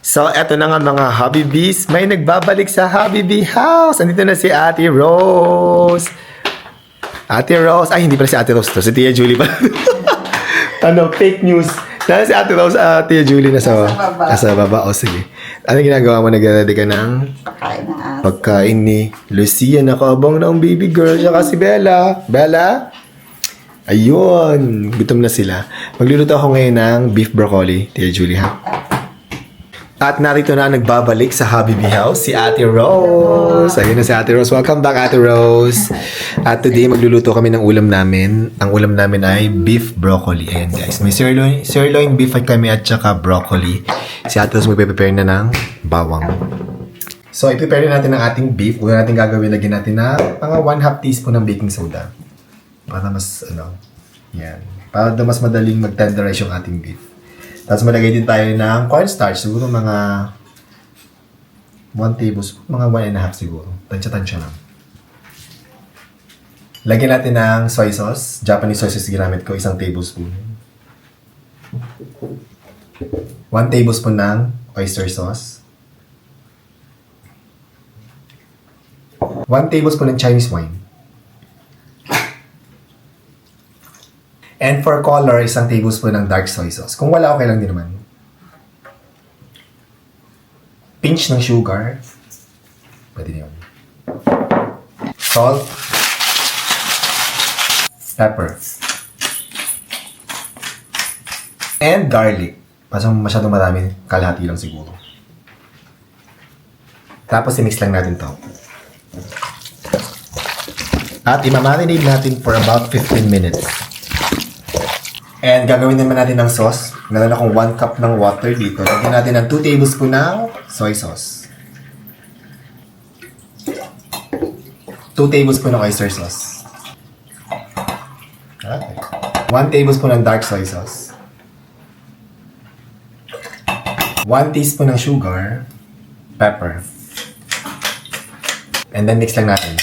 So, eto na nga mga Habibis. May nagbabalik sa Habibi House. Andito na si Ate Rose. Ate Rose. Ay, hindi pala si Ate Rose to. Si Tia Julie pa. Ano, fake news. Dahil si Ate Rose, Tia Julie nasa baba. O, sige. Ano ginagawa mo? Nag-ready ka ng Pagkain na aso. pagkain ni Lucia. Nakaabang na ang baby girl. Siya si Bella. Bella? Ayun. Gutom na sila. Magluluto ako ngayon ng beef broccoli. Tia Julie, ha? At narito na nagbabalik sa Habibi House si Ate Rose. Ayun na si Ate Rose. Welcome back, Ate Rose. At today, magluluto kami ng ulam namin. Ang ulam namin ay beef broccoli. Ayan, guys. May sirloin beef at kami at saka broccoli. Si Ate Rose magpe-prepare na ng bawang. So, i-prepare na natin ang ating beef. Una natin gagawin, lagyan natin na mga 1/2 teaspoon ng baking soda. Para mas, yan. Para mas madaling mag-tenderize yung ating beef. Tapos malagay din tayo ng cornstarch. Siguro mga 1 tablespoon. Mga 1.5 siguro. Tansya-tansya lang. Lagyan natin ng soy sauce. Japanese soy sauce ginamit ko. 1 tablespoon. 1 tablespoon ng oyster sauce. 1 tablespoon ng Chinese wine. And for color, 1 tablespoon ng dark soy sauce. Kung wala, okay lang din naman. Pinch ng sugar. Pwede yun. Salt. Pepper. And garlic. Pasang masyadong marami, kalahati lang siguro. Tapos i-mix lang natin to. At imamarinate natin for about 15 minutes. And gagawin naman natin ng sauce. Meron akong 1 cup ng water dito. Lagyan natin ng 2 tablespoon ng soy sauce. 2 tablespoon ng oyster sauce. Okay. 1 tablespoon ng dark soy sauce. 1 teaspoon ng sugar. Pepper. And then mix lang natin.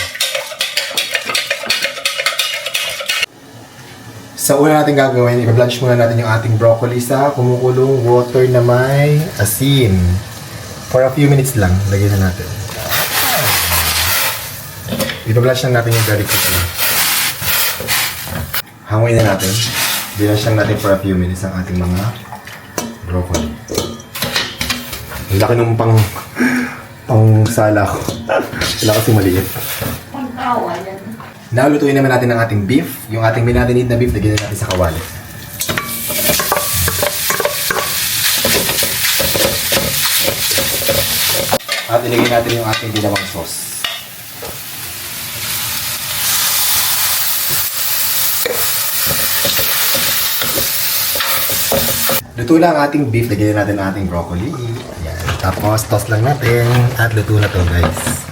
Sa una natin gagawin, i-blanch muna natin yung ating broccoli sa kumukulong water na may asin. For a few minutes lang, lagyan na natin. I-blanch lang natin yung garlic na. Hanguin na natin. I-blanch lang natin for a few minutes ang ating mga broccoli. Ang laki nung pang sala ko. Wala kasi maliit. Pang-awa yan. Now, lutuin naman natin ang ating beef. Yung ating minarinate na beef, lagyan natin sa kawali. At ilagay natin yung ating ginawang sauce. Luto na ang ating beef, lagyan natin ang ating broccoli. Ayan. Tapos, toss lang natin. At luto na to, guys.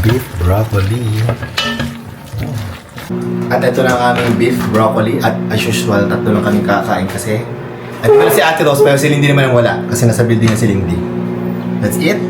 Beef broccoli. At ito na ang aming beef broccoli. At as usual, tatlo lang kaming kakain kasi andito na si Ate Rose pero si Lindy naman ang wala kasi nasa building na si Lindy. That's it.